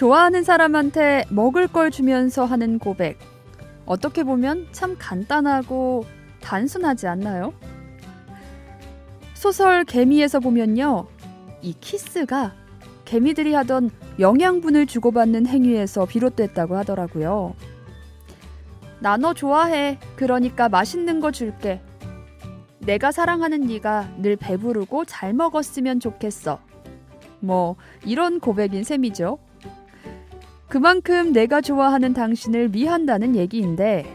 좋아하는 사람한테 먹을 걸 주면서 하는 고백. 어떻게 보면 참 간단하고 단순하지 않나요? 소설 개미에서 보면요. 이 키스가 개미들이 하던 영양분을 주고받는 행위에서 비롯됐다고 하더라고요. 나 너 좋아해. 그러니까 맛있는 거 줄게. 내가 사랑하는 네가 늘 배부르고 잘 먹었으면 좋겠어. 뭐 이런 고백인 셈이죠. 그만큼 내가 좋아하는 당신을 미한다는 얘기인데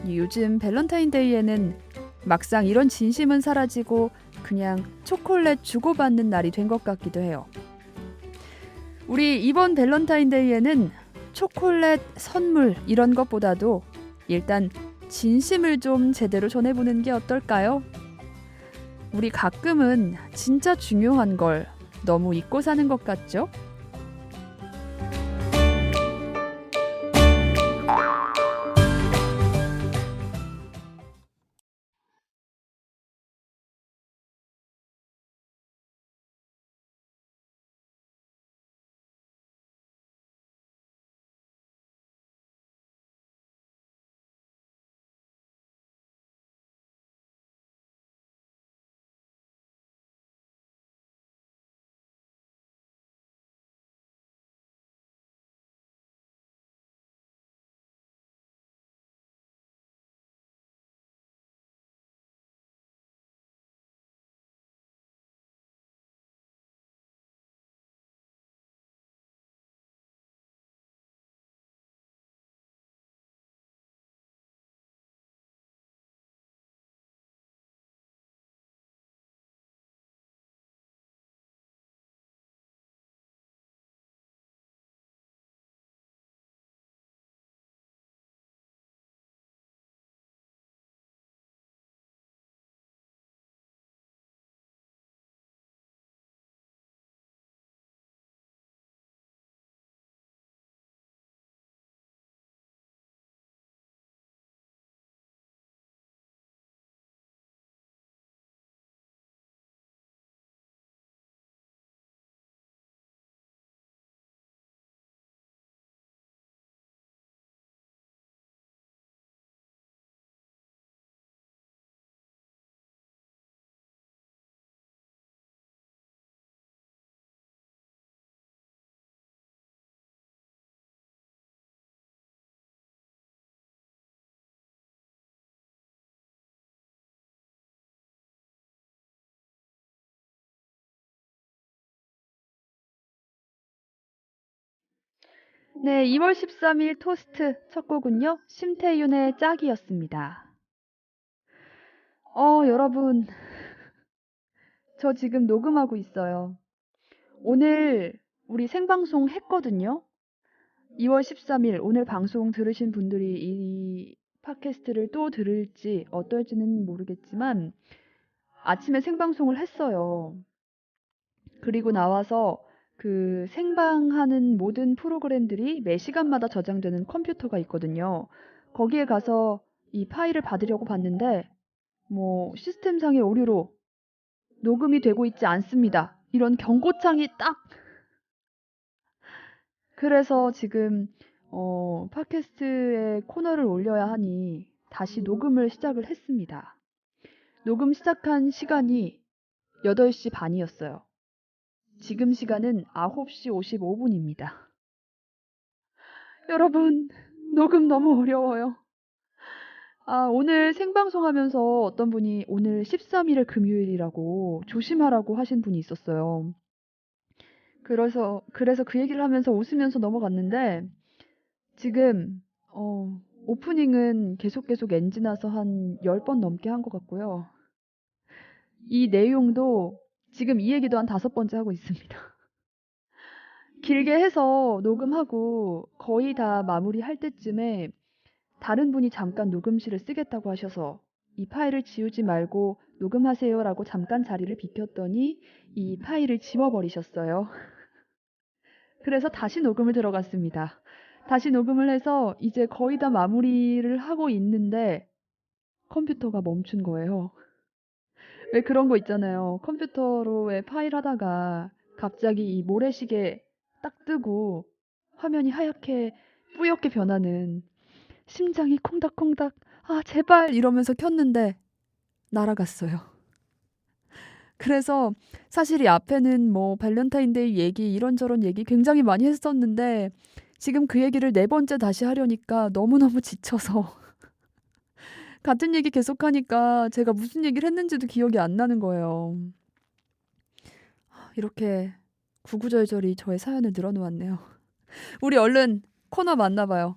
요즘 밸런타인데이에는 막상 이런 진심은 사라지고 그냥 초콜릿 주고받는 날이 된 것 같기도 해요. 우리 이번 밸런타인데이에는 초콜릿, 선물 이런 것보다도 일단 진심을 좀 제대로 전해보는 게 어떨까요? 우리 가끔은 진짜 중요한 걸 너무 잊고 사는 것 같죠? 네, 2월 13일 토스트 첫 곡은요. 심태윤의 짝이었습니다. 여러분, 저 지금 녹음하고 있어요. 오늘 우리 생방송 했거든요. 2월 13일 오늘 방송 들으신 분들이 이 팟캐스트를 또 들을지 어떨지는 모르겠지만 아침에 생방송을 했어요. 그리고 나와서 그 생방하는 모든 프로그램들이 매 시간마다 저장되는 컴퓨터가 있거든요. 거기에 가서 이 파일을 받으려고 봤는데 시스템상의 오류로 녹음이 되고 있지 않습니다. 이런 경고창이 딱. 그래서 지금 팟캐스트에 코너를 올려야 하니 다시 녹음을 시작을 했습니다. 녹음 시작한 시간이 8시 반이었어요. 지금 시간은 9시 55분입니다. 여러분, 녹음 너무 어려워요. 오늘 생방송하면서 어떤 분이 오늘 13일의 금요일이라고 조심하라고 하신 분이 있었어요. 그래서 그 얘기를 하면서 웃으면서 넘어갔는데 지금 오프닝은 계속 엔진화서 한 10번 넘게 한 것 같고요. 이 내용도 지금 이 얘기도 한 5번째 하고 있습니다. 길게 해서 녹음하고 거의 다 마무리할 때쯤에 다른 분이 잠깐 녹음실을 쓰겠다고 하셔서 이 파일을 지우지 말고 녹음하세요라고 잠깐 자리를 비켰더니 이 파일을 지워버리셨어요. 그래서 다시 녹음을 들어갔습니다. 다시 녹음을 해서 이제 거의 다 마무리를 하고 있는데 컴퓨터가 멈춘 거예요. 왜 그런 거 있잖아요. 컴퓨터로 왜 파일 하다가 갑자기 이 모래시계 딱 뜨고 화면이 하얗게 뿌옇게 변하는 심장이 콩닥콩닥 아 제발 이러면서 켰는데 날아갔어요. 그래서 사실 이 앞에는 뭐 발렌타인데이 얘기 이런저런 얘기 굉장히 많이 했었는데 지금 그 얘기를 네 번째 다시 하려니까 너무너무 지쳐서 같은 얘기 계속하니까 제가 무슨 얘기를 했는지도 기억이 안 나는 거예요. 이렇게 구구절절히 저의 사연을 늘어놓았네요. 우리 얼른 코너 만나봐요.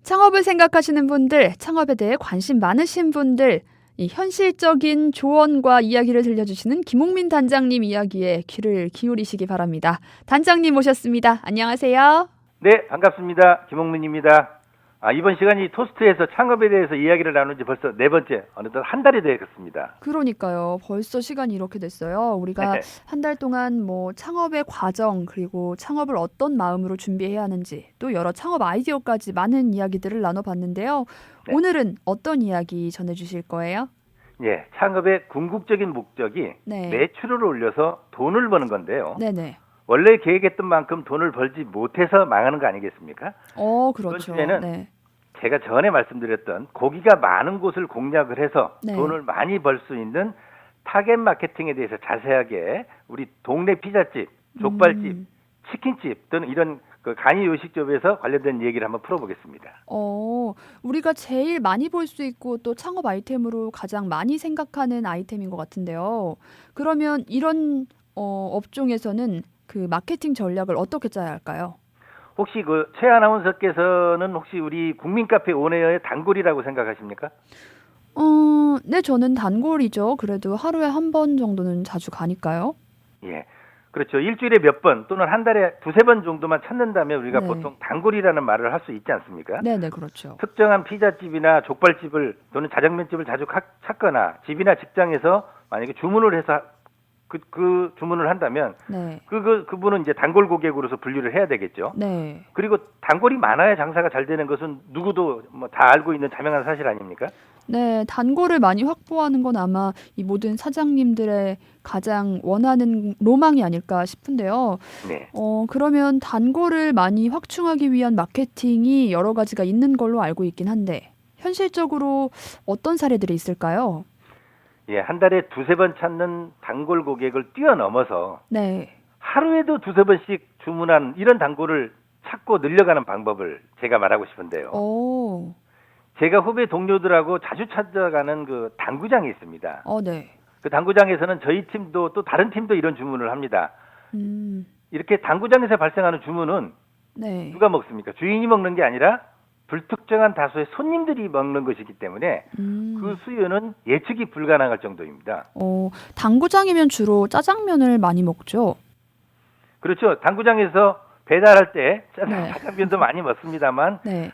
창업을 생각하시는 분들, 창업에 대해 관심 많으신 분들, 이 현실적인 조언과 이야기를 들려주시는 김옥민 단장님 이야기에 귀를 기울이시기 바랍니다. 단장님 모셨습니다. 안녕하세요. 네, 반갑습니다. 김홍민입니다. 이번 시간이 토스트에서 창업에 대해서 이야기를 나눈 지 벌써 네 번째, 어느덧 한 달이 되겠습니다. 그러니까요. 벌써 시간이 이렇게 됐어요. 우리가 한 달 동안 뭐 창업의 과정, 그리고 창업을 어떤 마음으로 준비해야 하는지, 또 여러 창업 아이디어까지 많은 이야기들을 나눠봤는데요. 네. 오늘은 어떤 이야기 전해주실 거예요? 예, 창업의 궁극적인 목적이 네. 매출을 올려서 돈을 버는 건데요. 네네. 원래 계획했던 만큼 돈을 벌지 못해서 망하는 거 아니겠습니까? 그렇죠. 이번 주에는 네. 제가 전에 말씀드렸던 고기가 많은 곳을 공략을 해서 네. 돈을 많이 벌 수 있는 타겟 마케팅에 대해서 자세하게 우리 동네 피자집, 족발집, 치킨집 또는 이런 그 간이 요식점에서 관련된 얘기를 한번 풀어보겠습니다. 우리가 제일 많이 볼 수 있고 또 창업 아이템으로 가장 많이 생각하는 아이템인 것 같은데요. 그러면 이런 업종에서는 그 마케팅 전략을 어떻게 짜야 할까요? 혹시 그 최 아나운서께서는 혹시 우리 국민카페 온에어의 단골이라고 생각하십니까? 네, 저는 단골이죠. 그래도 하루에 한 번 정도는 자주 가니까요. 예. 그렇죠. 일주일에 몇 번 또는 한 달에 두세 번 정도만 찾는다면 우리가 네. 보통 단골이라는 말을 할 수 있지 않습니까? 네네, 그렇죠. 특정한 피자집이나 족발집을 또는 자장면집을 자주 찾거나 집이나 직장에서 만약에 주문을 해서 그 주문을 한다면 네. 그분은 이제 단골 고객으로서 분류를 해야 되겠죠. 네. 그리고 단골이 많아야 장사가 잘 되는 것은 누구도 뭐 다 알고 있는 자명한 사실 아닙니까? 네, 단골을 많이 확보하는 건 아마 이 모든 사장님들의 가장 원하는 로망이 아닐까 싶은데요. 네. 그러면 단골을 많이 확충하기 위한 마케팅이 여러 가지가 있는 걸로 알고 있긴 한데 현실적으로 어떤 사례들이 있을까요? 예, 한 달에 두세 번 찾는 단골 고객을 뛰어넘어서 네. 하루에도 두세 번씩 주문한 이런 단골을 찾고 늘려가는 방법을 제가 말하고 싶은데요. 제가 후배 동료들하고 자주 찾아가는 그 당구장이 있습니다. 네. 그 당구장에서는 저희 팀도 또 다른 팀도 이런 주문을 합니다. 이렇게 당구장에서 발생하는 주문은 네. 누가 먹습니까? 주인이 먹는 게 아니라 불특정한 다수의 손님들이 먹는 것이기 때문에 그 수요는 예측이 불가능할 정도입니다. 당구장이면 주로 짜장면을 많이 먹죠? 그렇죠. 당구장에서 배달할 때 네. 짜장면도 많이 먹습니다만 네.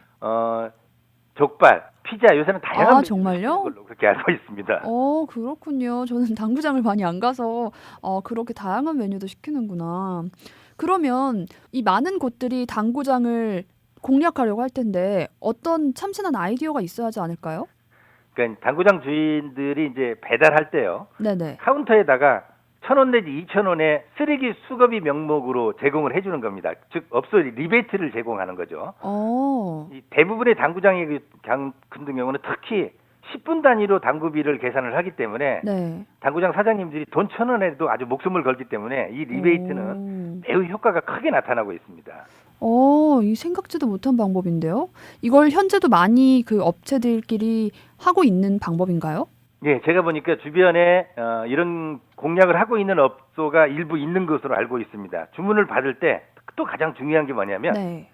족발, 피자 요새는 다양한 정말요? 걸로 그렇게 알고 있습니다. 그렇군요. 저는 당구장을 많이 안 가서 그렇게 다양한 메뉴도 시키는구나. 그러면 이 많은 곳들이 당구장을 공략하려고 할 텐데 어떤 참신한 아이디어가 있어야 하지 않을까요? 그러니까 당구장 주인들이 이제 배달할 때요. 네네. 카운터에다가 1,000원 내지 2,000원의 쓰레기 수거비 명목으로 제공을 해주는 겁니다. 즉 업소 리베이트를 제공하는 거죠. 이 대부분의 당구장의 같은 경우는 특히 10분 단위로 당구비를 계산을 하기 때문에 네. 당구장 사장님들이 돈 1,000원에도 아주 목숨을 걸기 때문에 이 리베이트는 매우 효과가 크게 나타나고 있습니다. 이 생각지도 못한 방법인데요. 이걸 현재도 많이 그 업체들끼리 하고 있는 방법인가요? 예, 제가 보니까 주변에 이런 공략을 하고 있는 업소가 일부 있는 것으로 알고 있습니다. 주문을 받을 때 또 가장 중요한 게 뭐냐면 네.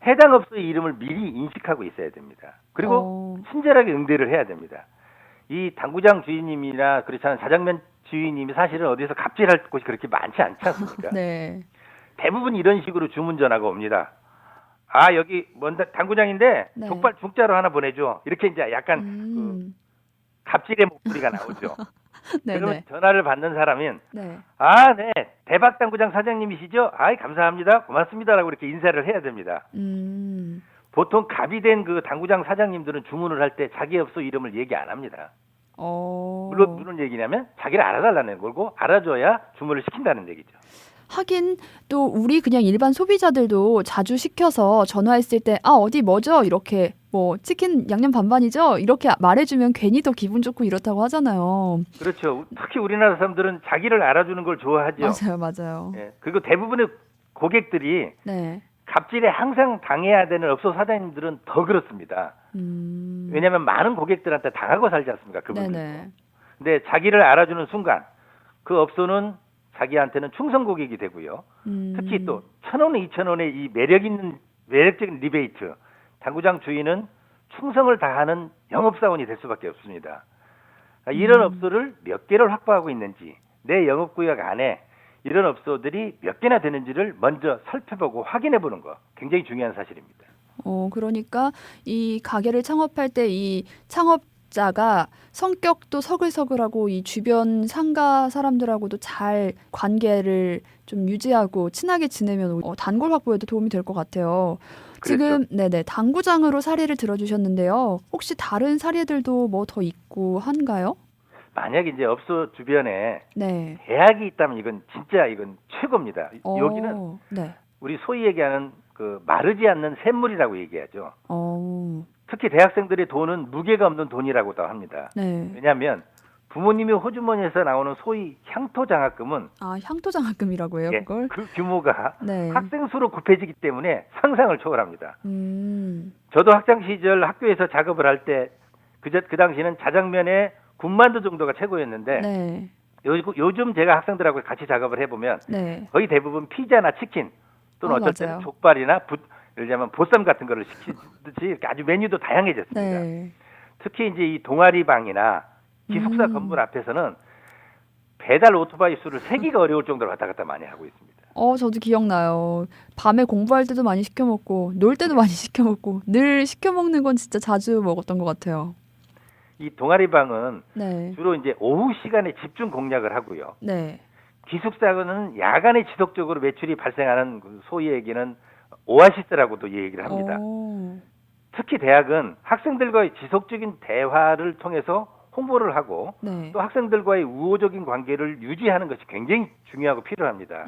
해당 업소의 이름을 미리 인식하고 있어야 됩니다. 그리고 친절하게 응대를 해야 됩니다. 이 당구장 주인님이나 그렇지 않은 자장면 주인님이 사실은 어디서 갑질할 곳이 그렇게 많지 않지 않습니까? 네. 대부분 이런 식으로 주문 전화가 옵니다. 여기 당구장인데 네. 족발 중짜로 하나 보내줘. 이렇게 이제 약간 갑질의 목소리가 나오죠. 그러면 네네. 전화를 받는 사람은 네. 네, 대박 당구장 사장님이시죠? 아이, 감사합니다. 고맙습니다라고 이렇게 인사를 해야 됩니다. 보통 갑이 된 그 당구장 사장님들은 주문을 할 때 자기 업소 이름을 얘기 안 합니다. 무슨 얘기냐면 자기를 알아달라는 거고 알아줘야 주문을 시킨다는 얘기죠. 하긴 또 우리 그냥 일반 소비자들도 자주 시켜서 전화했을 때 어디 뭐죠? 이렇게 뭐 치킨 양념 반반이죠? 이렇게 말해주면 괜히 더 기분 좋고 이렇다고 하잖아요. 그렇죠. 특히 우리나라 사람들은 자기를 알아주는 걸 좋아하죠. 맞아요. 예, 그리고 대부분의 고객들이 네. 갑질에 항상 당해야 되는 업소 사장님들은 더 그렇습니다. 왜냐하면 많은 고객들한테 당하고 살지 않습니까? 그분들. 네네. 근데 자기를 알아주는 순간 그 업소는 자기한테는 충성 고객이 되고요. 특히 또 1,000원, 2,000원의 이 매력적인 리베이트. 당구장 주인은 충성을 다하는 영업사원이 될 수밖에 없습니다. 이런 업소를 몇 개를 확보하고 있는지, 내 영업구역 안에 이런 업소들이 몇 개나 되는지를 먼저 살펴보고 확인해 보는 거 굉장히 중요한 사실입니다. 그러니까 이 가게를 창업할 때 이 창업자가 성격도 서글서글하고 이 주변 상가 사람들하고도 잘 관계를 좀 유지하고 친하게 지내면 단골 확보에도 도움이 될 것 같아요. 그렇죠. 지금 네네 당구장으로 사례를 들어주셨는데요. 혹시 다른 사례들도 뭐 더 있고 한가요? 만약에 이제 업소 주변에 네. 대학이 있다면 이건 최고입니다. 여기는 네. 우리 소위 얘기하는 그 마르지 않는 샘물이라고 얘기하죠. 어. 특히 대학생들의 돈은 무게가 없는 돈이라고도 합니다. 네. 왜냐하면 부모님의 호주머니에서 나오는 소위 향토 장학금은 향토 장학금이라고 해요, 그걸? 그 규모가 네. 학생 수로 곱해지기 때문에 상상을 초월합니다. 음. 저도 학창 시절 학교에서 작업을 할 때 그 당시는 자장면에 군만두 정도가 최고였는데 네. 요즘 제가 학생들하고 같이 작업을 해보면 네. 거의 대부분 피자나 치킨 또는 어쩔 때는 맞아요. 족발이나 예를 들면 보쌈 같은 거를 시키듯이 이렇게 아주 메뉴도 다양해졌습니다. 네. 특히 이제 이 동아리방이나 기숙사 건물 앞에서는 배달 오토바이 수를 세기가 어려울 정도로 왔다 갔다 많이 하고 있습니다. 저도 기억나요. 밤에 공부할 때도 많이 시켜 먹고 놀 때도 많이 시켜 먹고 늘 시켜 먹는 건 진짜 자주 먹었던 것 같아요. 이 동아리방은 네. 주로 이제 오후 시간에 집중 공략을 하고요. 네. 기숙사는 야간에 지속적으로 매출이 발생하는 소위 얘기는 오아시스라고도 얘기를 합니다. 특히 대학은 학생들과의 지속적인 대화를 통해서 홍보를 하고 네. 또 학생들과의 우호적인 관계를 유지하는 것이 굉장히 중요하고 필요합니다.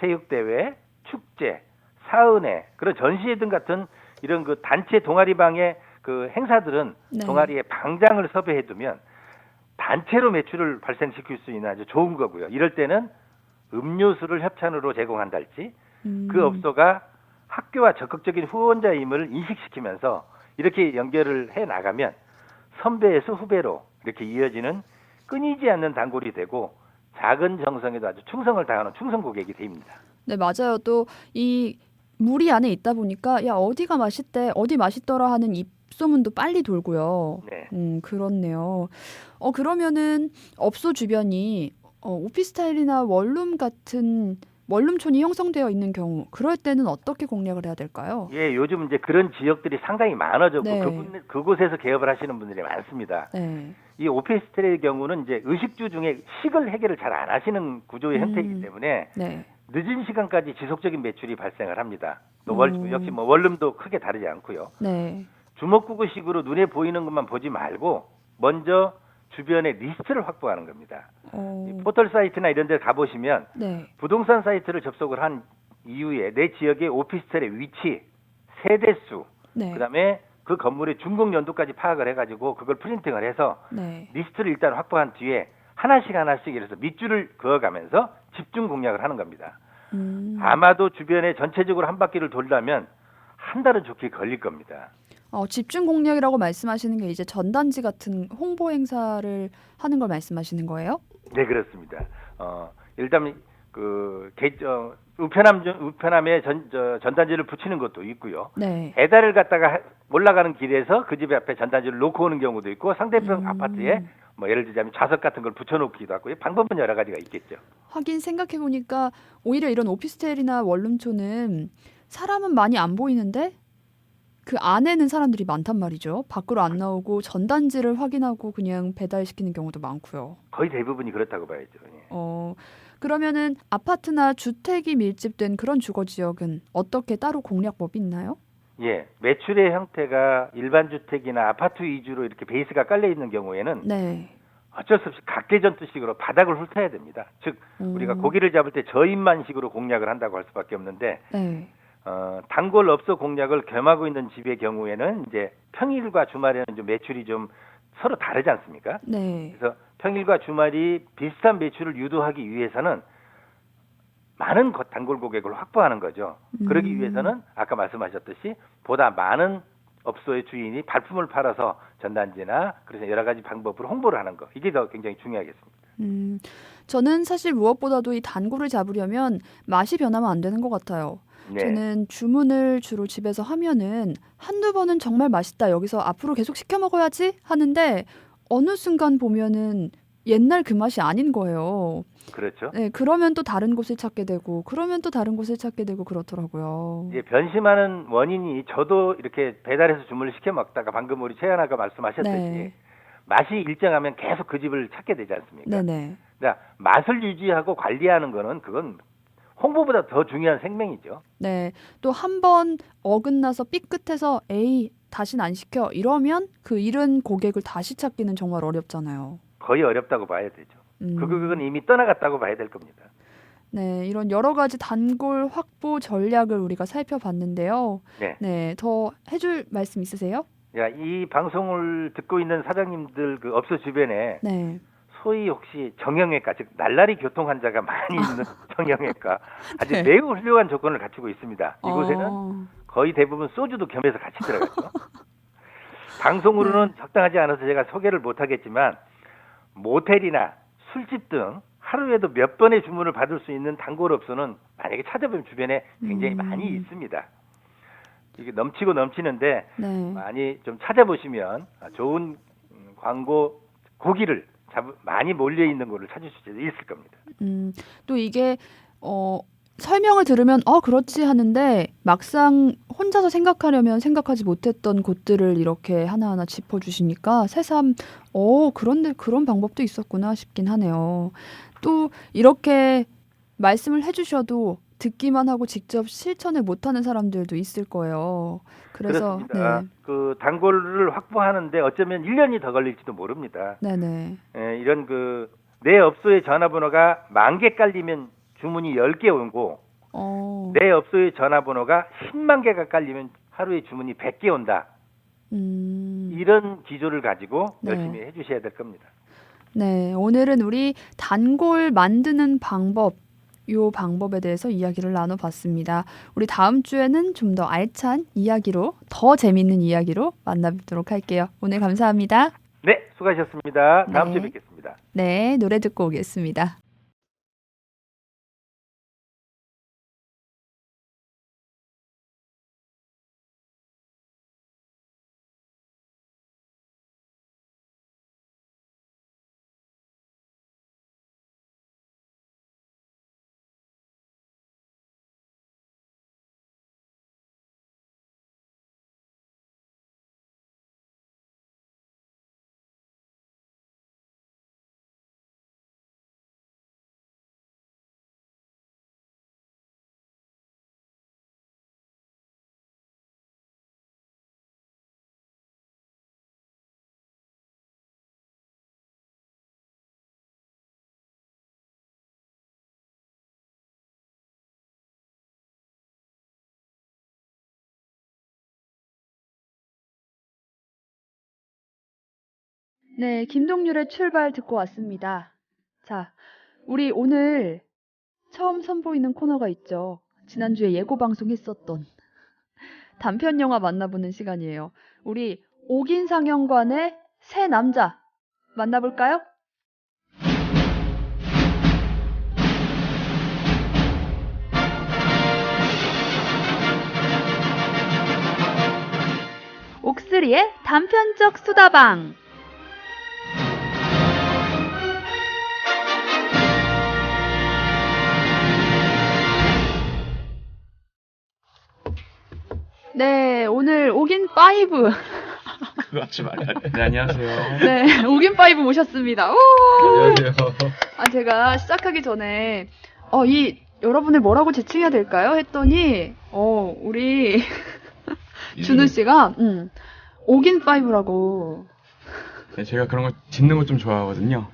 체육대회, 축제, 사은회, 그런 전시회 등 같은 이런 그 단체 동아리방의 그 행사들은 네. 동아리에 방장을 섭외해두면 단체로 매출을 발생시킬 수 있는 아주 좋은 거고요. 이럴 때는 음료수를 협찬으로 제공한달지 그 업소가 학교와 적극적인 후원자임을 인식시키면서 이렇게 연결을 해 나가면 선배에서 후배로 이렇게 이어지는 끊이지 않는 단골이 되고 작은 정성에도 아주 충성을 다하는 충성 고객이 됩니다. 네, 맞아요. 또 이 무리 안에 있다 보니까 야 어디가 맛있대, 어디 맛있더라 하는 입소문도 빨리 돌고요. 네. 그렇네요. 그러면은 업소 주변이 오피스텔이나 원룸 같은 원룸촌이 형성되어 있는 경우 그럴 때는 어떻게 공략을 해야 될까요? 예, 요즘 이제 그런 지역들이 상당히 많아졌고 네. 그곳에서 개업을 하시는 분들이 많습니다. 네. 이 오피스텔의 경우는 이제 의식주 중에 식을 해결을 잘 안 하시는 구조의 형태이기 때문에 네. 늦은 시간까지 지속적인 매출이 발생을 합니다. 또 역시 뭐 원룸도 크게 다르지 않고요. 네. 주먹구구식으로 눈에 보이는 것만 보지 말고 먼저 주변에 리스트를 확보하는 겁니다. 이 포털 사이트나 이런 데 가보시면 네. 부동산 사이트를 접속을 한 이후에 내 지역의 오피스텔의 위치, 세대수, 네. 그다음에 그 건물의 준공 연도까지 파악을 해가지고 그걸 프린팅을 해서 네. 리스트를 일단 확보한 뒤에 하나씩 이래서 밑줄을 그어가면서 집중 공략을 하는 겁니다. 아마도 주변에 전체적으로 한 바퀴를 돌려면 한 달은 좋게 걸릴 겁니다. 집중 공략이라고 말씀하시는 게 이제 전단지 같은 홍보 행사를 하는 걸 말씀하시는 거예요? 네, 그렇습니다. 일단 우편함에 전단지를 붙이는 것도 있고요. 네. 배달을 갖다가 올라가는 길에서 그 집 앞에 전단지를 놓고 오는 경우도 있고 상대편 아파트에 뭐 예를 들자면 좌석 같은 걸 붙여놓기도 하고 방법은 여러 가지가 있겠죠. 하긴 생각해 보니까 오히려 이런 오피스텔이나 원룸촌은 사람은 많이 안 보이는데 그 안에는 사람들이 많단 말이죠. 밖으로 안 나오고 전단지를 확인하고 그냥 배달시키는 경우도 많고요. 거의 대부분이 그렇다고 봐야죠. 예. 그러면은 아파트나 주택이 밀집된 그런 주거 지역은 어떻게 따로 공략법이 있나요? 예, 매출의 형태가 일반 주택이나 아파트 위주로 이렇게 베이스가 깔려 있는 경우에는 네. 어쩔 수 없이 각계전투식으로 바닥을 훑어야 됩니다. 즉 우리가 고기를 잡을 때 저인만식으로 공략을 한다고 할 수밖에 없는데 네. 단골 업소 공략을 겸하고 있는 집의 경우에는 이제 평일과 주말에는 좀 매출이 좀 서로 다르지 않습니까? 네. 그래서 평일과 주말이 비슷한 매출을 유도하기 위해서는 많은 단골 고객을 확보하는 거죠. 그러기 위해서는 아까 말씀하셨듯이 보다 많은 업소의 주인이 발품을 팔아서 전단지나 그래서 여러 가지 방법으로 홍보를 하는 거. 이게 더 굉장히 중요하겠습니다. 저는 사실 무엇보다도 이 단골을 잡으려면 맛이 변하면 안 되는 것 같아요. 네. 저는 주문을 주로 집에서 하면은 한두 번은 정말 맛있다. 여기서 앞으로 계속 시켜 먹어야지 하는데 어느 순간 보면은 옛날 그 맛이 아닌 거예요. 그렇죠. 네, 그러면 또 다른 곳을 찾게 되고 그러면 또 다른 곳을 찾게 되고 그렇더라고요. 예, 변심하는 원인이 저도 이렇게 배달해서 주문을 시켜 먹다가 방금 우리 최연아가 말씀하셨듯이 네. 맛이 일정하면 계속 그 집을 찾게 되지 않습니까? 네네. 그러니까 맛을 유지하고 관리하는 거는 그건 홍보보다 더 중요한 생명이죠. 네. 또 한 번 어긋나서 삐끗해서 에이 다신 안 시켜 이러면 그 잃은 고객을 다시 찾기는 정말 어렵잖아요. 거의 어렵다고 봐야 되죠. 그건 이미 떠나갔다고 봐야 될 겁니다. 네, 이런 여러 가지 단골 확보 전략을 우리가 살펴봤는데요. 네. 네, 더 해줄 말씀 있으세요? 야, 이 방송을 듣고 있는 사장님들 그 업소 주변에 네. 소위 혹시 정형외과, 즉 날라리 교통 환자가 많이 있는 정형외과 아주 네. 매우 훌륭한 조건을 갖추고 있습니다. 이곳에는 거의 대부분 소주도 겸해서 같이 들어가죠. 방송으로는 적당하지 않아서 제가 소개를 못하겠지만 모텔이나 술집 등 하루에도 몇 번의 주문을 받을 수 있는 단골 업소는 만약에 찾아보면 주변에 굉장히 많이 있습니다. 이게 넘치고 넘치는데 네. 많이 좀 찾아보시면 좋은 광고 고기를 많이 몰려 있는 거를 찾을 수 있을 겁니다. 또 이게 설명을 들으면 그렇지 하는데 막상 혼자서 생각하려면 생각하지 못했던 곳들을 이렇게 하나하나 짚어주시니까 새삼 그런데 그런 방법도 있었구나 싶긴 하네요. 또 이렇게 말씀을 해주셔도 듣기만 하고 직접 실천을 못하는 사람들도 있을 거예요. 그래서 그렇습니다. 네. 그 단골을 확보하는데 어쩌면 1년이 더 걸릴지도 모릅니다. 네네. 이런 내 업소의 전화번호가 10,000개 깔리면 주문이 10개 오고 내 업소의 전화번호가 10만 개가 깔리면 하루에 주문이 100개 온다. 이런 기조를 가지고 네. 열심히 해주셔야 될 겁니다. 네, 오늘은 우리 단골 만드는 방법, 요 방법에 대해서 이야기를 나눠봤습니다. 우리 다음 주에는 좀 더 알찬 이야기로, 더 재밌는 이야기로 만나뵙도록 할게요. 오늘 감사합니다. 네, 수고하셨습니다. 다음 네. 주에 뵙겠습니다. 네, 노래 듣고 오겠습니다. 네, 김동률의 출발 듣고 왔습니다. 자, 우리 오늘 처음 선보이는 코너가 있죠. 지난주에 예고 방송했었던 단편 영화 만나보는 시간이에요. 우리 옥인상영관의 새 남자 만나볼까요? 옥스리의 단편적 수다방. 네, 오늘 오긴 파이브. 그거 하지 말아요. 네, 안녕하세요. 네, 오긴 파이브 모셨습니다. 오! 안녕하세요. 제가 시작하기 전에, 여러분을 뭐라고 지칭해야 될까요? 했더니, 우리, 준우 씨가, 오긴 파이브라고. 네, 제가 그런 거 짓는 거 좀 좋아하거든요.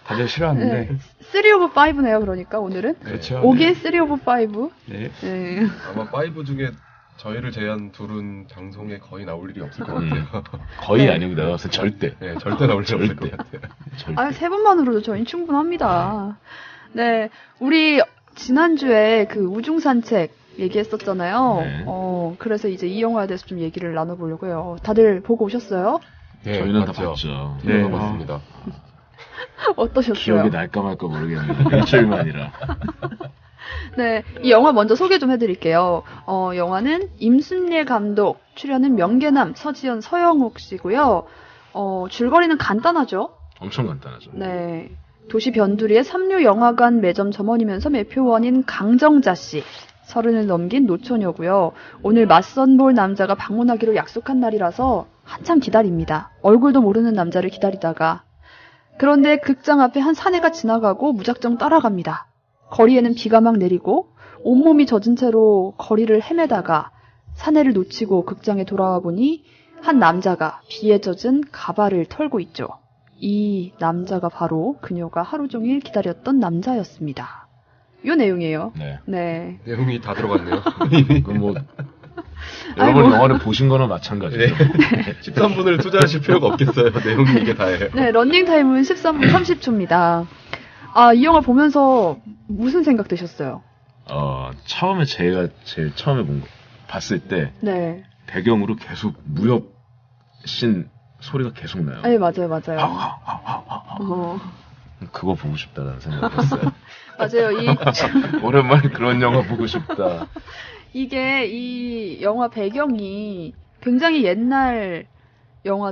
다들 싫어하는데. 네, 3 오브 5네요, 그러니까, 오늘은. 그렇죠. 오긴 네. 3 오브 5. 네. 네. 아마 5 중에 저희를 제외한 둘은 방송에 거의 나올 일이 없을 것 같아요. 거의 네. 아니고 내가 봤을 때 절대. 네, 절대 나올 일 없을 것 같아요. 절대. 세 번만으로도 저희는 충분합니다. 네, 우리 지난주에 그 우중산책 얘기했었잖아요. 네. 그래서 이제 이 영화에 대해서 좀 얘기를 나눠보려고 해요. 다들 보고 오셨어요? 네, 저희는 다 맞죠. 봤죠. 네, 네. 봤습니다. 어떠셨어요? 기억이 날까 말까 모르겠는데 일주일만이라. 네, 이 영화 먼저 소개 좀 해드릴게요. 영화는 임순례 감독, 출연은 명계남, 서지연, 서영욱 씨고요. 줄거리는 간단하죠? 엄청 간단하죠. 네. 도시 변두리의 삼류 영화관 매점 점원이면서 매표원인 강정자 씨. 30을 넘긴 노처녀고요. 오늘 맞선 볼 남자가 방문하기로 약속한 날이라서 한참 기다립니다. 얼굴도 모르는 남자를 기다리다가. 그런데 극장 앞에 한 사내가 지나가고 무작정 따라갑니다. 거리에는 비가 막 내리고 온몸이 젖은 채로 거리를 헤매다가 사내를 놓치고 극장에 돌아와 보니 한 남자가 비에 젖은 가발을 털고 있죠. 이 남자가 바로 그녀가 하루 종일 기다렸던 남자였습니다. 요 내용이에요. 네. 네. 내용이 다 들어갔네요. 그럼 뭐 아니, 여러분 뭐. 영화를 보신 거나 마찬가지죠. 네. 13분을 투자하실 필요가 없겠어요. 내용이 이게 다예요. 네, 런닝타임은 13분 30초입니다. 이 영화 보면서 무슨 생각 드셨어요? 처음에 제가 제일 처음에 봤을 때 네. 배경으로 계속 무협 씬 소리가 계속 나요. 네, 맞아요. 어, 그거 보고 싶다라는 생각을 했어요. 맞아요. 오랜만에 그런 영화 보고 싶다. 이게 이 영화 배경이 굉장히 옛날 영화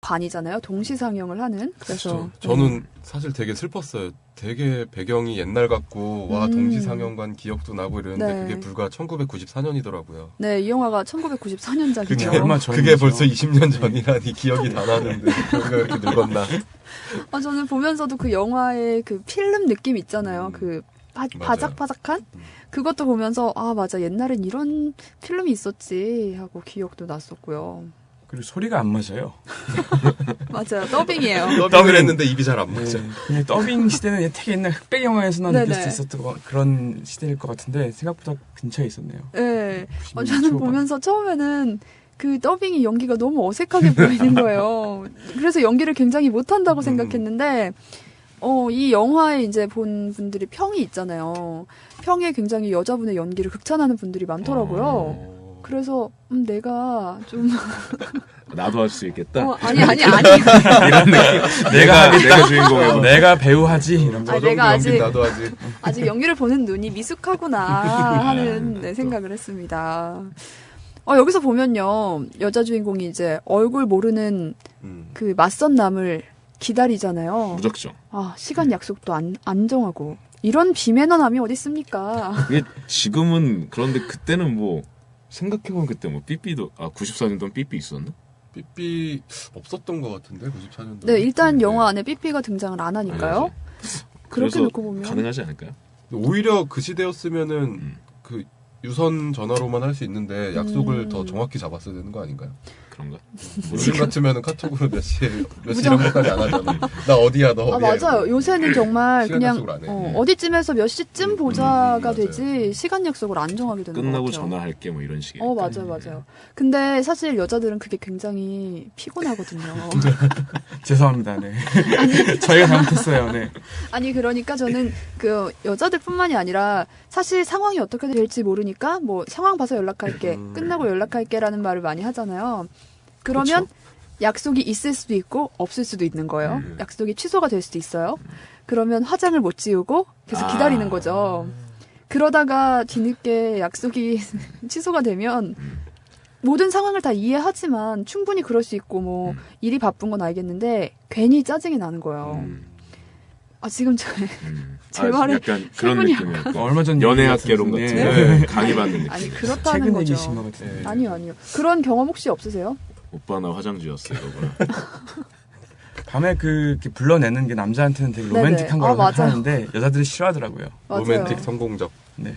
반이잖아요. 동시 상영을 하는. 그래서 저는 사실 되게 슬펐어요. 되게 배경이 옛날 같고 와 동시상영관 기억도 나고 이러는데 네. 그게 불과 1994년이더라고요. 네, 이 영화가 1994년작이죠. 그게 벌써 20년 전이라니 기억이 다 나는데 왜 이렇게 늙었나. 저는 보면서도 그 영화의 그 필름 느낌 있잖아요. 그 바삭바삭한? 그것도 보면서 맞아, 옛날엔 이런 필름이 있었지 하고 기억도 났었고요. 그리고 소리가 안 맞아요. 맞아요. 더빙이에요. 더빙을 했는데 입이 잘 안 맞아. 그냥 더빙 시대는 되게 옛날 흑백 영화에서나 느낄 네네. 수 있었던 그런 시대일 것 같은데 생각보다 근처에 있었네요. 네. 90년 저는 초반. 보면서 처음에는 그 더빙이 연기가 너무 어색하게 보이는 거예요. 그래서 연기를 굉장히 못한다고 생각했는데, 이 영화에 이제 본 분들이 평이 있잖아요. 평에 굉장히 여자분의 연기를 극찬하는 분들이 많더라고요. 그래서 내가 좀 나도 할 수 있겠다. 아니 이런 느낌. 내가 주인공이고. 내가 배우하지 이런 거. 내가 아직 나도 아직 아직 연기를 보는 눈이 미숙하구나 하는 생각을 했습니다. 여기서 보면요, 여자 주인공이 이제 얼굴 모르는 그 맞선 남을 기다리잖아요. 무작정. 시간 약속도 안 정하고 이런 비매너남이 어디 있습니까? 이게 지금은 그런데 그때는 뭐 생각해보면 그때 뭐 삐삐도 94년도는 삐삐 있었나? 삐삐 없었던 것 같은데 94년도. 네, 일단 영화 안에 삐삐가 등장을 안 하니까요. 그렇게 그래서 놓고 보면 가능하지 않을까요? 오히려 그 시대였으면은 그 유선 전화로만 할 수 있는데 약속을 더 정확히 잡았어야 되는 거 아닌가요? 그런가? 요즘 같으면은 카톡으로 몇 시 이런 것까지 안 하잖아. 나 어디야, 너 어디야. 맞아요. 요새는 정말 시간 그냥 약속을 안 해. 어디쯤에서 몇 시쯤 보자가 맞아요. 되지 시간 약속을 안 정하게 되는 것 끝나고 같아요. 전화할게 뭐 이런 식이니까. 맞아요. 근데 사실 여자들은 그게 굉장히 피곤하거든요. 죄송합니다. 네. 저희가 잘못했어요. 네. 아니, 그러니까 저는 그 여자들뿐만이 아니라 사실 상황이 어떻게 될지 모르니까 뭐 상황 봐서 연락할게, 끝나고 연락할게라는 말을 많이 하잖아요. 그러면 약속이 있을 수도 있고 없을 수도 있는 거예요. 약속이 취소가 될 수도 있어요. 그러면 화장을 못 지우고 계속 기다리는 거죠. 그러다가 뒤늦게 약속이 취소가 되면 모든 상황을 다 이해하지만 충분히 그럴 수 있고 뭐 일이 바쁜 건 알겠는데 괜히 짜증이 나는 거예요. 지금 제 말에 약간 그런 신분이 느낌이었고 얼마 전 연애학 얘기 개론 같은데. 같은 네. 강의받는 느낌. 아니 그렇다는 최근 거죠. 얘기신 것 같은데. 네. 아니요. 그런 경험 혹시 없으세요? 오빠 나 화장지였어 이거구나. 밤에 이렇게 불러내는 게 남자한테는 되게 네네. 로맨틱한 거라고 맞아요. 생각하는데 여자들이 싫어하더라고요. 맞아요. 로맨틱 성공적. 네.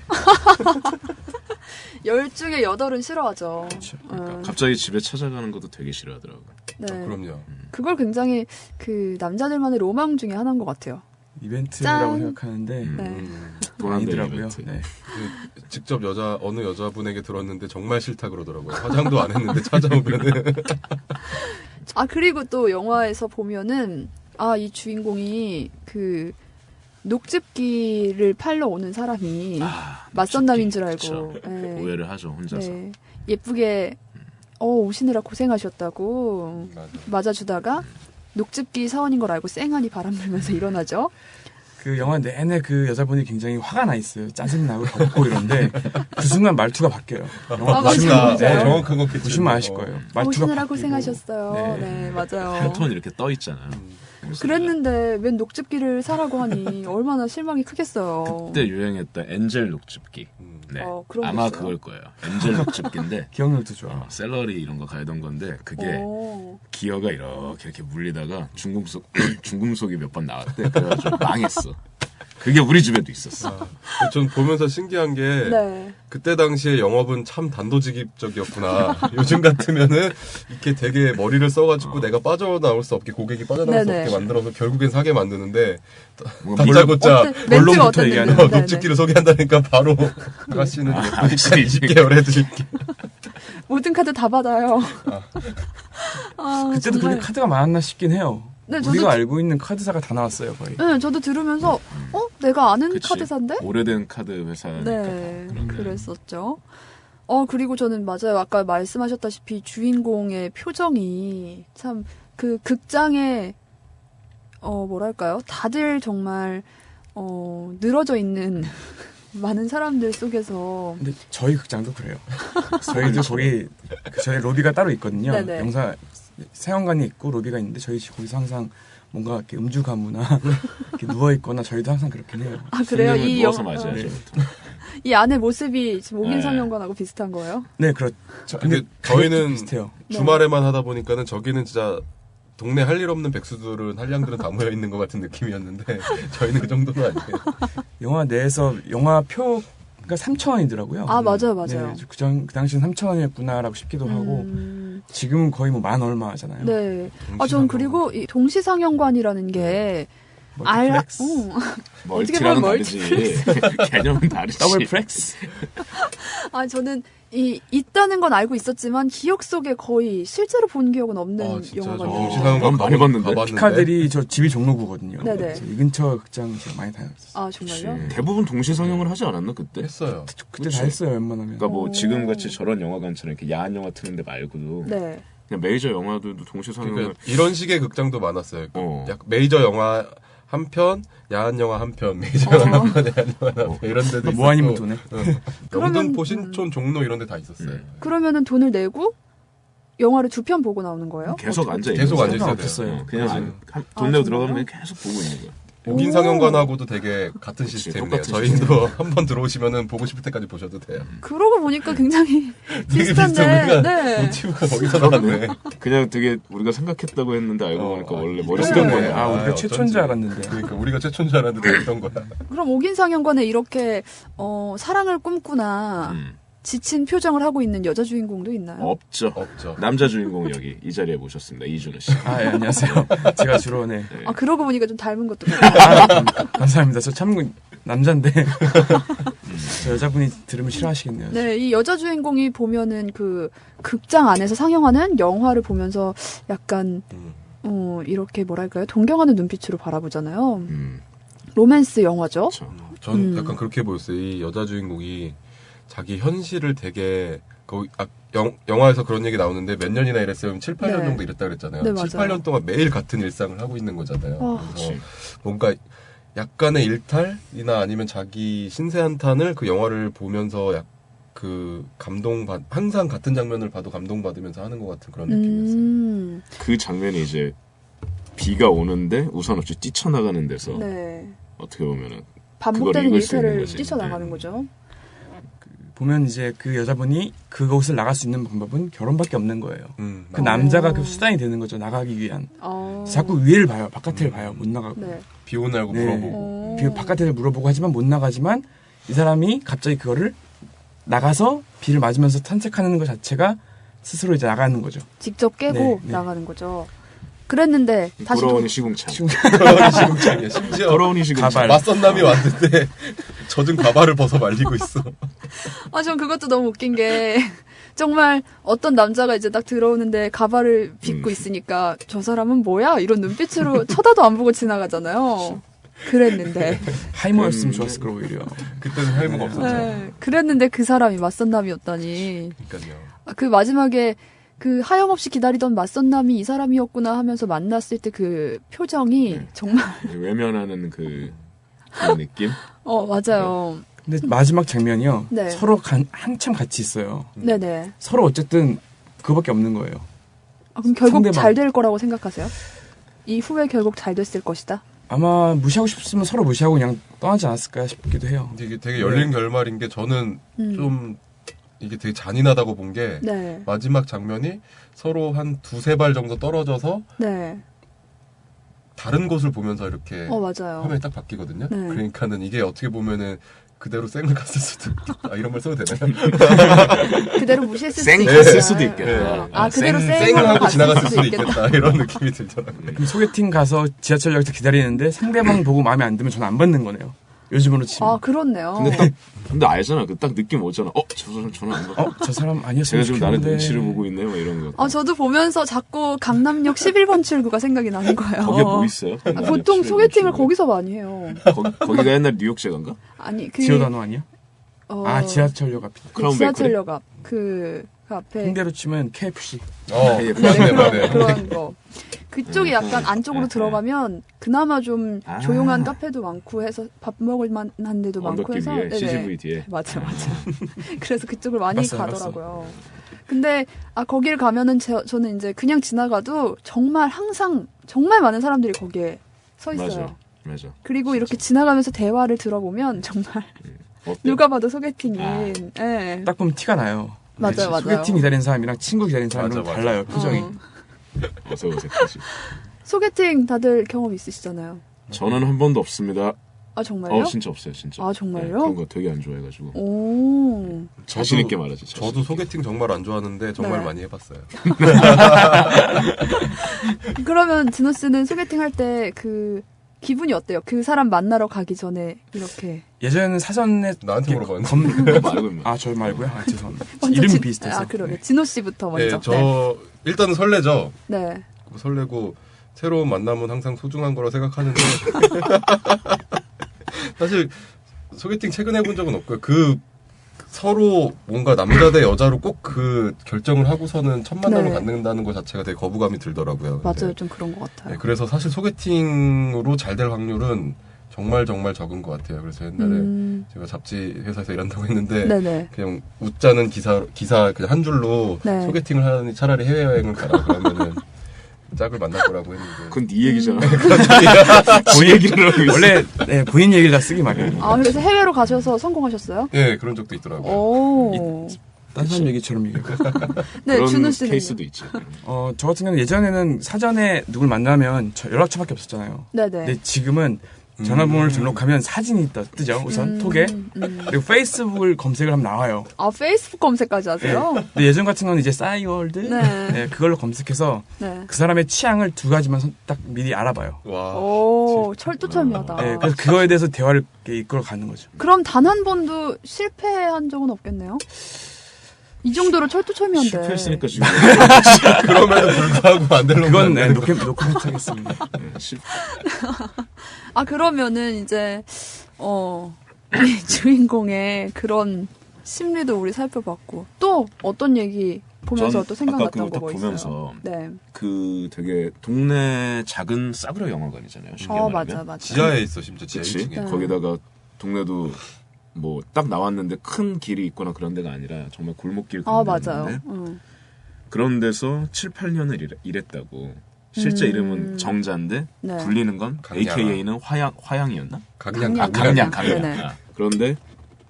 10중에 8은 싫어하죠. 그렇죠. 갑자기 집에 찾아가는 것도 되게 싫어하더라고. 네. 그럼요. 그걸 굉장히 그 남자들만의 로망 중에 하나인 것 같아요. 이벤트라고 짠. 생각하는데 네. 돈안 되는 아니더라고요. 이벤트. 네. 직접 어느 여자분에게 들었는데 정말 싫다 그러더라고요. 화장도 안 했는데 찾아오면은. 그리고 또 영화에서 보면은 이 주인공이 그 녹즙기를 팔러 오는 사람이 맞선 남인 줄 알고 그쵸. 네. 오해를 하죠 혼자서. 네. 예쁘게 오시느라 고생하셨다고 맞아주다가 녹즙기 사원인 걸 알고 쌩하니 바람 불면서 일어나죠. 그 영화 내내 그 여자분이 굉장히 화가 나 있어요. 짜증나고 덥고 이런데 그 순간 말투가 바뀌어요. 영화 맞아요. 네. 정확한 거 보시면 아실 거예요. 말투가 오시느라 바뀌고. 고생하셨어요. 네, 맞아요. 패턴 이렇게 떠 있잖아요. 그랬는데 웬 녹즙기를 사라고 하니 얼마나 실망이 크겠어요. 그때 유행했던 엔젤 녹즙기. 네. 그런 게 아마 있어요? 그걸 거예요. 엔젤 녹즙기인데 기억력도 좋아. 샐러리 이런 거 갈던 건데 그게 기어가 이렇게 물리다가 중금속이 몇 번 나왔대. 그래가지고 망했어. 그게 우리 집에도 있었어. 전 보면서 신기한 게 네. 그때 당시에 영업은 참 단도직입적이었구나. 요즘 같으면은 이렇게 되게 머리를 써가지고 내가 빠져나올 수 없게 고객이 빠져나올 수 네네. 없게 만들어서 결국엔 사게 만드는데 뭔가 다짜고짜 멘트가 언론부터 어땠는데? 얘기하는 네네. 녹즙기를 소개한다니까 바로 아가씨는 아가씨 20개월 해드릴게. 모든 카드 다 받아요. 그때도 정말. 그렇게 카드가 많았나 싶긴 해요. 네, 우리가 저도 알고 있는 카드사가 다 나왔어요 거의. 네, 저도 들으면서 내가 아는 그치. 카드사인데? 오래된 카드 회사니까. 네, 그랬었죠. 그리고 저는 맞아요. 아까 말씀하셨다시피 주인공의 표정이 참 그 극장에 뭐랄까요? 다들 정말 늘어져 있는 많은 사람들 속에서 근데 저희 극장도 그래요. 저희도 거기 저희 로비가 따로 있거든요. 네네. 영사 세영관이 있고 로비가 있는데 저희 거기서 항상 뭔가 이렇게 음주 가무나 이렇게 누워 있거나 저희도 항상 그렇긴 해요. 그래요? 손님은 이 누워서 영- 맞아야죠. 이 안의 모습이 지금 네. 옥인상영관하고 비슷한 거예요? 네, 그렇죠. 근데 가격도 저희는 비슷해요. 주말에만 하다 보니까는 저기는 진짜 동네 할 일 없는 백수들은 한량들은 다 모여 있는 것 같은 느낌이었는데 저희는 그 정도는 아니에요. 영화 내에서 영화 표가 3,000원이더라고요. 맞아요. 그 당시는 3,000원이었구나라고 싶기도 하고 지금은 거의 뭐 만 얼마 하잖아요. 네. 전 그리고 이 동시상영관이라는 게 멀티플렉스. 멀티라는 보면 다르지. 개념은 다르지. 더블 플렉스. 저는 있다는 건 알고 있었지만 기억 속에 거의 실제로 본 기억은 없는 진짜 저 영화거든요. 동시상영관 난 많이 봤는데. 가봤는데. 피카들이 저 집이 종로구거든요. 네네. 그래서 이 근처 극장 제가 많이 다녔어요. 정말요? 대부분 동시 상영을 하지 않았나 그때? 했어요. 그때 그치. 다 했어요, 웬만하면. 그러니까 뭐 오. 지금 같이 저런 영화관처럼 이렇게 야한 영화 트는데 말고도 네. 그냥 메이저 영화들도 동시 상영을 그러니까 이런 식의 극장도 많았어요. 어. 약 메이저 영화 한 편, 야한 영화 한 편, 메이저 영화 한 편, 야한 영화 한 편, 이런 데도 있었고. 뭐 아니면 돈에. 그러면, 영등포, 신촌, 종로 이런 데 다 있었어요. 그러면은 돈을 내고 영화를 2편 보고 나오는 거예요? 계속 앉아 계속 있는 앉아 거야. 있어요. 있어요. 그냥 맞아요. 돈 내고 정말요? 들어가면 그냥 계속 보고 있는 거야. 옥인 상영관하고도 되게 같은 그치, 시스템이네요. 똑같은 저희도 한 번 들어오시면은 보고 싶을 때까지 보셔도 돼요. 그러고 보니까 굉장히 되게 비슷한데. 비슷해. 우리가 네. 모티브가 거기서 나왔네. 그냥 되게 우리가 생각했다고 했는데 알고 보니까 원래 이런 머릿속에 네. 거네. 아, 우리가 어쩐지. 최초인 줄 알았는데. 그러니까 우리가 최초인 줄 알았는데 그랬던 거야. 그럼 옥인상영관에 이렇게 사랑을 꿈꾸나 지친 표정을 하고 있는 여자 주인공도 있나요? 없죠. 없죠. 남자 주인공 여기 이 자리에 모셨습니다. 이준호 씨. 아, 예, 안녕하세요. 제가 주로, 네. 그러고 보니까 좀 닮은 것도 같아요. 감사합니다. 저 참 남잔데. 저 여자분이 들으면 싫어하시겠네요. 네, 이 여자 주인공이 보면은 그 극장 안에서 상영하는 영화를 보면서 약간 이렇게 뭐랄까요? 동경하는 눈빛으로 바라보잖아요. 로맨스 영화죠. 그렇죠. 전 약간 그렇게 보였어요. 이 여자 주인공이 자기 현실을 되게 영화에서 그런 얘기 나오는데 몇 년이나 일했으면 7, 8년 네. 정도 일했다 그랬잖아요. 네, 7, 맞아요. 8년 동안 매일 같은 일상을 하고 있는 거잖아요. 그래서 그치. 뭔가 약간의 일탈이나 아니면 자기 신세 한탄을 그 영화를 보면서 항상 같은 장면을 봐도 감동받으면서 하는 것 같은 그런 느낌이었어요. 그 장면이 이제 비가 오는데 우산 없이 뛰쳐나가는 데서 네. 어떻게 보면은 반복되는 입을 수 있는 일태를 거지. 뛰쳐나가는 거죠. 보면 이제 그 여자분이 그곳을 나갈 수 있는 방법은 결혼밖에 없는 거예요. 그 어. 남자가 그 수단이 되는 거죠. 나가기 위한. 어. 자꾸 위를 봐요. 바깥을 봐요. 못 나가고. 네. 비 오냐고 네. 물어보고. 그 바깥을 물어보고 하지만 못 나가지만 이 사람이 갑자기 그거를 나가서 비를 맞으면서 산책하는 것 자체가 스스로 이제 나가는 거죠. 직접 깨고 네, 네. 나가는 거죠. 그랬는데 다시 돌아오니 시궁창. 시궁창이야. 심지어 돌아오니 시궁창. 가발. 맞선남이 왔는데 젖은 가발을 벗어 말리고 있어. 전 그것도 너무 웃긴 게 정말 어떤 남자가 이제 딱 들어오는데 가발을 빗고 있으니까 저 사람은 뭐야? 이런 눈빛으로 쳐다도 안 보고 지나가잖아요. 그랬는데 하이머였으면 좋았을 걸 오히려. 그때는 할무가 없었죠. 네, 그랬는데 그 사람이 맞선남이었다니. 그러니까요. 그 마지막에 그 하염없이 기다리던 맞선남이 이 사람이었구나 하면서 만났을 때 그 표정이 정말 외면하는 그 느낌. 맞아요. 근데 마지막 장면이요. 네. 서로 한참 같이 있어요. 네네. 서로 어쨌든 그거밖에 없는 거예요. 그럼 결국 상대방. 잘 될 거라고 생각하세요? 이 후에 결국 잘 됐을 것이다. 아마 무시하고 싶으면 서로 무시하고 그냥 떠나지 않았을까 싶기도 해요. 근데 이게 되게 열린 결말인 게 저는 좀 이게 되게 잔인하다고 본 게 네. 마지막 장면이 서로 한 두세 발 정도 떨어져서 네. 다른 곳을 보면서 이렇게 맞아요. 화면이 딱 바뀌거든요. 네. 그러니까는 이게 어떻게 보면은 그대로 쌩을 갔을 수도 있겠다. 이런 말 써도 되나요? 그대로 무시했을 쌩 수도 갔을 있겠다. 수도 있겠다. 그대로 쌩을 쌩을 하고 갔을 지나갔을 수도 수도 있겠다. 이런 느낌이 들더라고요. 그럼 소개팅 가서 지하철역에서 기다리는데 상대방 보고 마음에 안 들면 저는 안 받는 거네요. 요즘으로 치면. 그렇네요. 근데 알잖아. 그 딱 느낌 오잖아. 저 사람 전화 안 받아. 저 사람 아니었으면 제가 지금 나를 좋겠는데. 눈치를 보고 있네. 뭐 이런 거. 저도 보면서 자꾸 강남역 11번 출구가 생각이 나는 거예요. 거기에 뭐 있어요? 보통 소개팅을 거기서 많이 해요. 거기가 옛날 뉴욕제가인가? 아니 지오다노 아니야? 지하철역 앞이. 크라운 지하철역 앞. 그 앞에. 홍대로 치면 KFC. 맞네. 그런 거. 그쪽이 약간 안쪽으로 들어가면 그나마 좀 조용한 카페도 많고 해서 밥 먹을 만한 데도 많고 언덕길 해서 위에 네네. CGV 뒤에. 맞아. 그래서 그쪽을 많이 봤어요, 가더라고요. 근데 거길 가면은 저는 이제 그냥 지나가도 정말 항상 정말 많은 사람들이 거기에 서 있어요. 맞아. 그리고 이렇게 지나가면서 대화를 들어보면 정말 어때? 누가 봐도 소개팅인. 예. 딱 보면 티가 나요. 맞아요. 소개팅 기다리는 사람이랑 친구 기다리는 사람이랑 맞아. 달라요. 표정이. 어서 어색하지. 소개팅 다들 경험 있으시잖아요. 저는 한 번도 없습니다. 정말요? 진짜 없어요, 진짜. 정말요? 네, 그런 거 되게 안 좋아해가지고. 오. 자신 있게 말하지. 자신 저도 있게. 소개팅 정말 안 좋아하는데 정말 네. 많이 해봤어요. 그러면 진호 씨는 소개팅 할 때 그 기분이 어때요? 그 사람 만나러 가기 전에 이렇게 예전에는 사전에 나한테 물어봤는데. 그거 말고 저 말고요. 죄송합니다. 먼저 이름이 비슷해서. 그러게. 네. 진호 씨부터 먼저. 일단은 설레죠. 네. 설레고 새로운 만남은 항상 소중한 거라 생각하는데 사실 소개팅 최근에 해본 적은 없고요. 서로 뭔가 남자 대 여자로 꼭 그 결정을 하고서는 첫 만남을 네. 갖는다는 것 자체가 되게 거부감이 들더라고요. 맞아요. 네. 좀 그런 것 같아요. 네, 그래서 사실 소개팅으로 잘 될 확률은 정말 적은 것 같아요. 그래서 옛날에 제가 잡지 회사에서 일한다고 했는데 네네. 그냥 웃자는 기사 그냥 한 줄로 네. 소개팅을 하니 차라리 해외여행을 가라 그러면은 짝을 만날 거라고 했는데 그건 네 얘기잖아. 본인 얘기를 하고 있어요. 원래 본인 얘기를 다 쓰기 마련이에요. 그래서 해외로 가셔서 성공하셨어요? 네 그런 적도 있더라고요. 오. 딴 사람 얘기처럼 얘기해요. 네, 그런 준호 씨는 케이스도 있지. 저 같은 경우는 예전에는 사전에 누굴 만나면 연락처밖에 없었잖아요. 네네. 근데 지금은 전화번호를 등록하면 사진이 뜨죠. 우선 톡에. 그리고 페이스북을 검색을 하면 나와요. 페이스북 검색까지 하세요? 근데 예전 같은 건 이제 싸이월드 네. 그걸로 검색해서 네. 그 사람의 취향을 두 가지만 딱 미리 알아봐요. 와. 오, 철두철미하다. 네, 그래서 그거에 대해서 대화를 이렇게 이끌어 가는 거죠. 그럼 단 한 번도 실패한 적은 없겠네요? 이 정도로 철두철미한데. 실패했으니까 지금. 그럼에도 불구하고 안 되는 그건 건 노코멘트 하겠습니다. 그러면은 이제 이 주인공의 그런 심리도 우리 살펴봤고 또 어떤 얘기 보면서 전 또 생각났던 아까 거 뭐 그거 있어요? 보면서 네. 그 되게 동네 작은 싸구려 영화관이잖아요. 쉽게 말하면. 맞아. 지하에 있어 심지어 지하 그치? 1층에. 거기다가 동네도 뭐 딱 나왔는데 큰 길이 있거나 그런 데가 아니라 정말 골목길 그런 맞아요. 데였는데 그런 데서 7, 8년을 일했다고 실제 이름은 정자인데 네. 불리는 건 강량. AKA는 화양이었나? 강량. 강량. 네네. 아, 그런데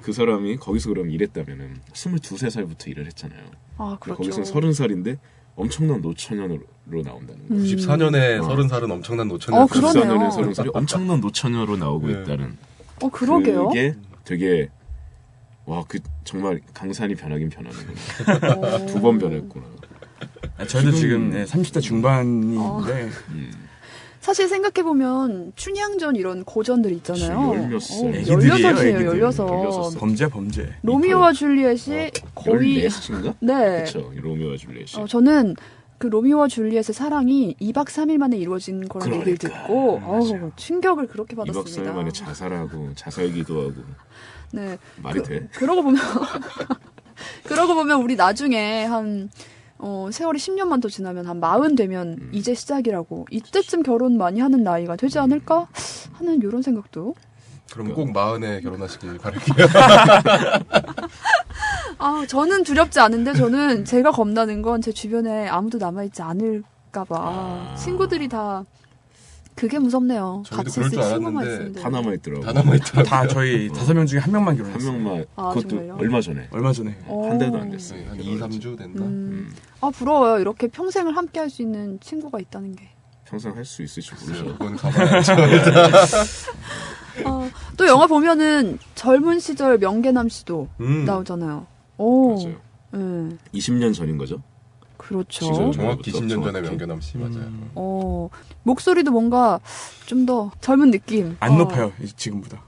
그 사람이 거기서 그럼 일했다면은 22살부터 일을 했잖아요. 아, 그렇죠. 거기서 30살인데 엄청난 노처녀로 나온다는 거예요. 94년에 30살은 엄청난 노처녀. 그러네요. 94년에 30살이 엄청난 노처녀로 나오고 네. 있다는. 그러게요. 그게 되게 와, 그 정말 강산이 변하긴 변하는구나. 2번 변했구나. 저희도 지금 30대 중반인데 사실 생각해보면 춘향전 이런 고전들 있잖아요. 열몇 살. 애기들이에요, 16이에요, 애기들. 16. 범죄. 로미오와 줄리엣이 거의 14인가? 네. 그렇죠. 로미오와 줄리엣이. 저는 그 로미오와 줄리엣의 사랑이 2박 3일 만에 이루어진 거라는 얘기를 그러니까. 듣고 맞아. 충격을 그렇게 2박 4일 받았습니다. 만에 자살하고 자살기도 하고 네. 말이 돼? 그러고 보면 우리 나중에 한 세월이 10년만 더 지나면 한 40 되면 이제 시작이라고 이때쯤 결혼 많이 하는 나이가 되지 않을까 하는 이런 생각도. 그럼 꼭 40에 결혼하시길 바랄게요. 저는 두렵지 않은데 저는 제가 겁나는 건 제 주변에 아무도 남아있지 않을까봐 친구들이 다 그게 무섭네요. 저희도 같이 그럴 있을 줄 친구만 알았는데 있으면 다 남아있더라고. 다 남아있더라고요. 다 저희 5명 중에 1명만 한 결혼했어요. 명만. 아, 그것도 정말요? 얼마 전에. 얼마 전에. 한 달도 안 됐어요. 한 2, 3주 된다. 부러워요. 이렇게 평생을 함께 할 수 있는 친구가 있다는 게. 평생 할 수 있을지 몰라요. 그건 가봐야죠. 또 영화 보면은 젊은 시절 명계남 씨도 나오잖아요. 오. 맞아요. 네. 20년 전인 거죠? 그렇죠. 지금 정확히 10년 전에 정확히. 명견남 씨 맞아요. 목소리도 뭔가 좀 더 젊은 느낌. 안 높아요, 지금보다.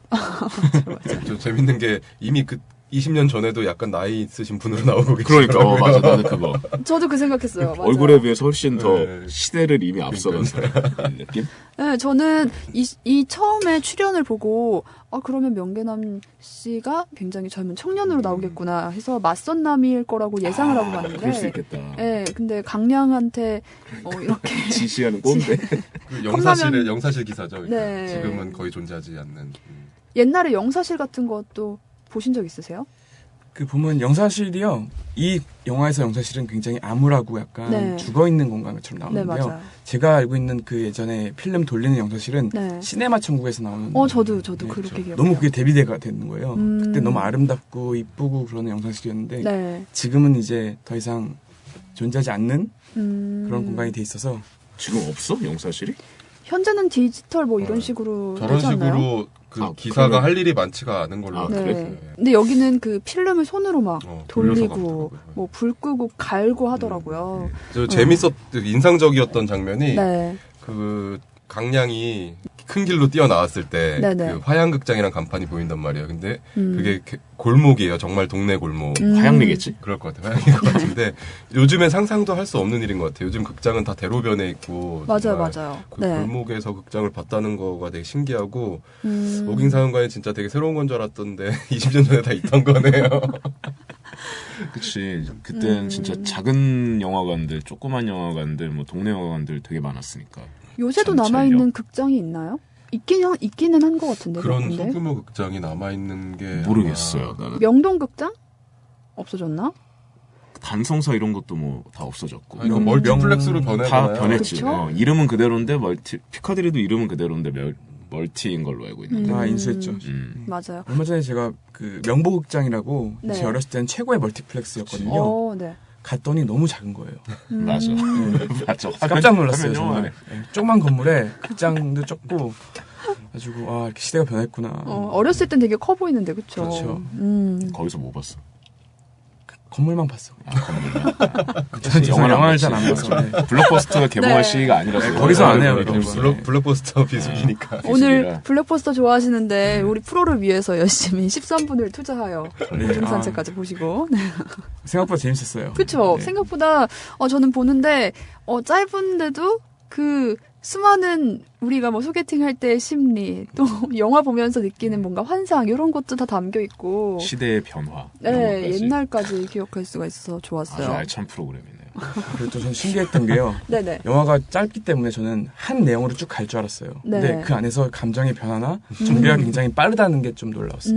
좀 재밌는 게 이미 그 20년 전에도 약간 나이 있으신 분으로 나오고 그러니까 계시더라고요. 맞아. 나는 그거. 저도 그 생각했어요. 맞아요. 얼굴에 비해서 훨씬 더 네. 시대를 이미 앞서간 사람 느낌? 네, 저는 이 처음에 출연을 보고 그러면 명계남 씨가 굉장히 젊은 청년으로 나오겠구나 해서 맞선 남일 거라고 예상을 하고 봤는데. 그럴 수 있겠다. 네, 근데 강량한테 이렇게 지시하는 꼰대. 그 컵라면- 영사실 기사죠. 그러니까 네. 지금은 거의 존재하지 않는. 옛날에 영사실 같은 것도 보신 적 있으세요? 그 보면 영사실이요. 이 영화에서 영사실은 굉장히 암울하고 약간 네. 죽어있는 공간처럼 네, 나오는데요. 맞아요. 제가 알고 있는 그 예전에 필름 돌리는 영사실은 네. 시네마 천국에서 나오는 저도 네, 그렇게 기억해요. 너무 그게 대비대가 되는 거예요. 음. 그때 너무 아름답고 이쁘고 그런 영사실이었는데 네. 지금은 이제 더 이상 존재하지 않는 음. 그런 공간이 돼 있어서 지금 없어? 영사실이? 현재는 디지털 이런 식으로 저런 되지 않나요? 식으로 그 아, 기사가 그러면- 할 일이 많지가 않은 걸로 알고 네. 있어요. 근데 여기는 그 필름을 손으로 막 돌려서 돌리고 가더라고요. 뭐 불 끄고 갈고 하더라고요. 저 인상적이었던 장면이 네. 그 강량이 큰 길로 뛰어나왔을 때 네네. 그 화양극장이랑 간판이 보인단 말이에요. 근데 음. 그게 골목이에요. 정말 동네 골목. 화양리겠지? 그럴 것 같아요. 화양인 것 같은데 요즘엔 상상도 할 수 없는 일인 것 같아요. 요즘 극장은 다 대로변에 있고 맞아요, 정말 맞아요. 그 네. 골목에서 극장을 봤다는 거가 되게 신기하고 오긴사은가에 진짜 되게 새로운 건 줄 알았던데 20년 전에 다 있던 거네요. 그치. 그땐 진짜 작은 영화관들, 조그만 영화관들, 뭐 동네 영화관들 되게 많았으니까. 요새도 전철역? 남아있는 극장이 있나요? 있기는 한 것 같은데. 그런 근데 소규모 극장이 남아있는 게 모르겠어요. 아마 나는. 명동극장? 없어졌나? 단성사 이런 것도 뭐 다 없어졌고. 이거 멀티플렉스로 다 변해가나요? 변했지. 그쵸? 이름은 그대로인데 피카디리도 이름은 그대로인데 멀티인 걸로 알고 있는데. 다 인수했죠. 맞아요. 얼마 전에 제가 그 명보극장이라고 네. 제 어렸을 때는 최고의 멀티플렉스였거든요. 네. 갔더니 너무 작은 거예요. 맞아. 맞아. 깜짝 놀랐어요. 화면 정말. 영화네. 네, 조그만 건물에 극장도 적고 가지고 이렇게 시대가 변했구나. 어렸을 땐 되게 커 보이는데, 그쵸? 그렇죠. 거기서 뭐 봤어? 건물만 봤어. 그치, 영화를 봤지. 잘 안 봐서. 맞아. 블록버스터가 개봉할 네. 시기가 아니라서. 거기서 안 해요, 그런 이런 거. 블록버스터 비수기니까. 오늘 비수기라. 블랙버스터 좋아하시는데 우리 프로를 위해서 열심히 13분을 투자하여 네. 등산책까지 보시고. 네. 생각보다 재밌었어요. 그쵸? 네. 생각보다 저는 보는데 짧은데도 그 수많은 우리가 뭐 소개팅 할 때의 심리 또 영화 보면서 느끼는 뭔가 환상 이런 것도 다 담겨 있고 시대의 변화. 이런 네, 것까지. 옛날까지 기억할 수가 있어서 아주 좋았어요. 알찬 프로그램이네요. 그리고 또 전 신기했던 게요. 네네. 영화가 짧기 때문에 저는 한 내용으로 쭉 갈 줄 알았어요. 네. 근데 그 안에서 감정의 변화나 전개가 굉장히 빠르다는 게 좀 놀라웠어요.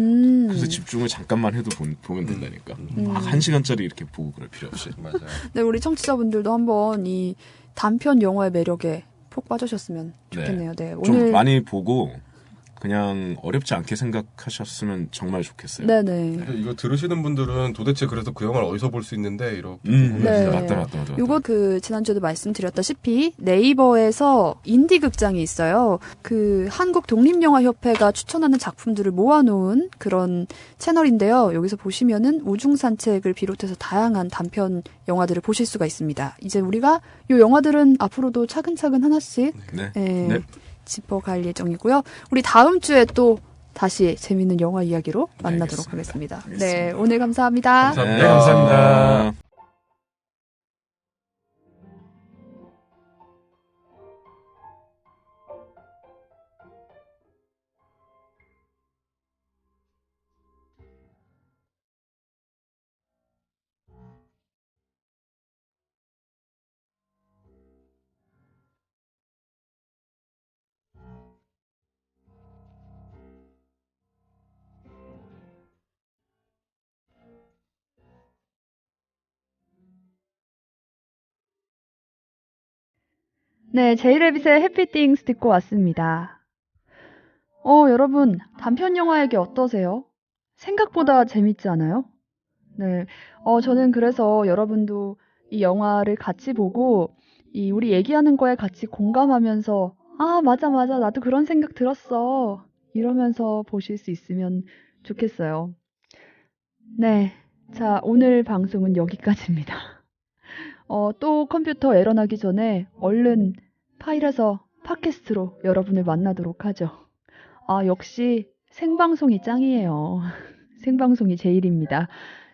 그래서 집중을 잠깐만 해도 보면 된다니까. 막 1시간짜리 이렇게 보고 그럴 필요 없이. 맞아요. 네, 우리 청취자분들도 한번 이 단편 영화의 매력에 푹 빠지셨으면 좋겠네요. 네, 좀 오늘 많이 보고 그냥 어렵지 않게 생각하셨으면 정말 좋겠어요. 네네. 이거 들으시는 분들은 도대체 그래서 그 영화를 어디서 볼 수 있는데 이렇게 네. 맞다. 요거 지난주에도 말씀드렸다시피 네이버에서 인디 극장이 있어요. 한국 독립영화협회가 추천하는 작품들을 모아놓은 그런 채널인데요. 여기서 보시면은 우중산책을 비롯해서 다양한 단편 영화들을 보실 수가 있습니다. 이제 우리가 요 영화들은 앞으로도 차근차근 하나씩 네. 짚어갈 예정이고요. 우리 다음 주에 또 다시 재밌는 영화 이야기로 만나도록 알겠습니다. 하겠습니다. 알겠습니다. 네, 오늘 감사합니다. 감사합니다. 네, 감사합니다. 네, 제이레빗의 해피띵스 듣고 왔습니다. 여러분, 단편 영화에게 어떠세요? 생각보다 재밌지 않아요? 네, 저는 그래서 여러분도 이 영화를 같이 보고, 우리 얘기하는 거에 같이 공감하면서, 아, 맞아, 나도 그런 생각 들었어. 이러면서 보실 수 있으면 좋겠어요. 네, 자, 오늘 방송은 여기까지입니다. 또 컴퓨터 에러 나기 전에 얼른 파일에서 팟캐스트로 여러분을 만나도록 하죠. 아, 역시 생방송이 짱이에요. 생방송이 제일입니다.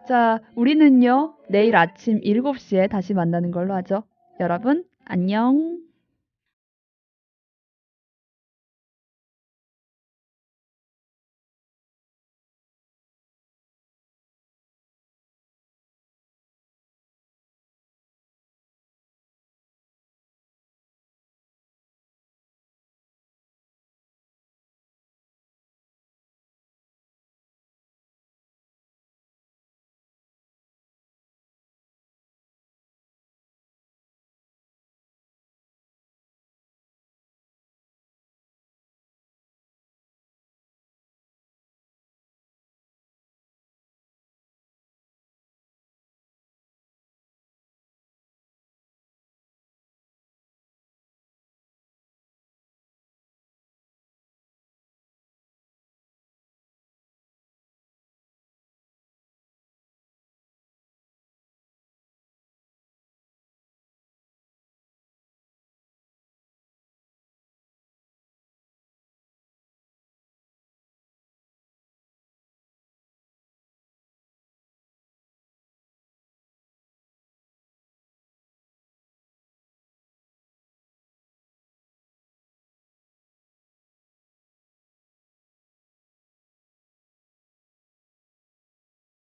자, 우리는요, 내일 아침 7시에 다시 만나는 걸로 하죠. 여러분, 안녕.